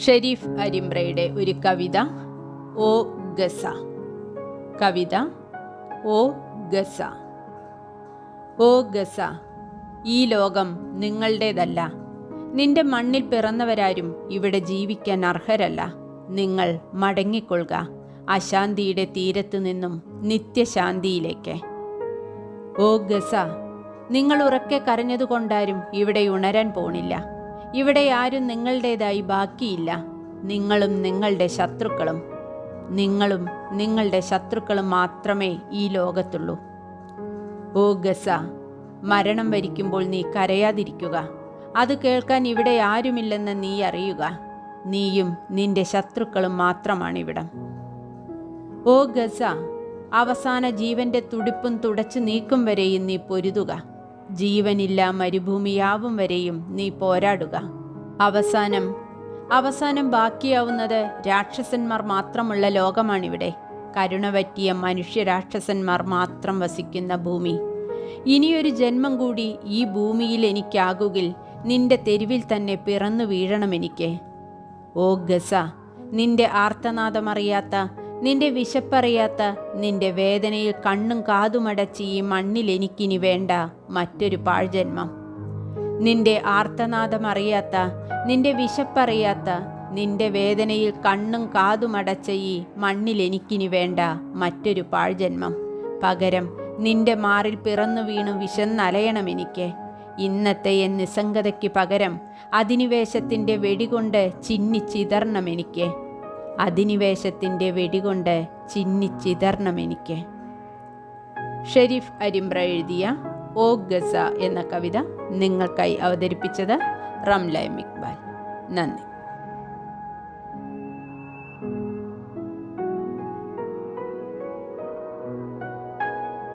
ഷെരീഫ് അരിമ്പ്രയുടെ ഒരു കവിത ഓ ഗസ. കവിത ഓ ഗസ. ഓ ഗസ, ഈ ലോകം നിങ്ങളുടേതല്ല. നിന്റെ മണ്ണിൽ പിറന്നവരാരും ഇവിടെ ജീവിക്കാൻ അർഹരല്ല. നിങ്ങൾ മടങ്ങിക്കൊള്ളുക അശാന്തിയുടെ തീരത്തു നിന്നും നിത്യശാന്തിയിലേക്ക്. ഓ ഗസ, നിങ്ങൾ ഉറക്കെ കരഞ്ഞതുകൊണ്ടാരും ഇവിടെ ഉണരാൻ പോണില്ല. ഇവിടെ ആരും നിങ്ങളുടേതായി ബാക്കിയില്ല. നിങ്ങളും നിങ്ങളുടെ ശത്രുക്കളും മാത്രമേ ഈ ലോകത്തുള്ളൂ. ഓ ഗസ, മരണം വരിക്കുമ്പോൾ നീ കരയാതിരിക്കുക. അത് കേൾക്കാൻ ഇവിടെ ആരുമില്ലെന്ന് നീ അറിയുക. നീയും നിന്റെ ശത്രുക്കളും മാത്രമാണിവിടം. ഓ ഗസ, അവസാന ജീവന്റെ തുടിപ്പും തുടച്ചു നീക്കും വരെയും നീ പൊരുതുക. ജീവനില്ല മരുഭൂമിയാവും വരെയും നീ പോരാടുക. അവസാനം ബാക്കിയാവുന്നത് രാക്ഷസന്മാർ മാത്രമുള്ള ലോകമാണിവിടെ. കരുണ പറ്റിയ മനുഷ്യരാക്ഷസന്മാർ മാത്രം വസിക്കുന്ന ഭൂമി. ഇനിയൊരു ജന്മം കൂടി ഈ ഭൂമിയിൽ എനിക്കാകുകിൽ നിന്റെ തെരുവിൽ തന്നെ പിറന്നു വീഴണമെനിക്ക്. ഓ ഗസ, നിന്റെ ആർത്തനാദമറിയാത്ത, നിന്റെ വിശപ്പറിയാത്ത, നിന്റെ വേദനയിൽ കണ്ണും കാതുമടച്ച് ഈ മണ്ണിൽ എനിക്കിനി വേണ്ട മറ്റൊരു പാഴ്ജന്മം. നിന്റെ ആർത്തനാദമറിയാത്ത, നിന്റെ വിശപ്പറിയാത്ത, നിന്റെ വേദനയിൽ കണ്ണും കാതുമടച്ച ഈ മണ്ണിൽ എനിക്കിനി വേണ്ട മറ്റൊരു പാഴ്ജന്മം. പകരം നിന്റെ മാറിൽ പിറന്നു വീണു വിശന്നലയണം എനിക്ക്. ഇന്നത്തെ എൻ നിസ്സംഗതയ്ക്ക് പകരം അധിനിവേശത്തിൻ്റെ വെടികൊണ്ട് ചിന്നിച്ചിതറണം എനിക്ക്. അധിനിവേശത്തിൻ്റെ വെടികൊണ്ട് ചിന്നിച്ചിതറണം എനിക്ക്. ഷെരീഫ് അരിമ്പ്ര എഴുതിയ ഓ ഗസ എന്ന കവിത നിങ്ങൾക്കായി അവതരിപ്പിച്ചത് റംല ഇക്ബാൽ. നന്ദി.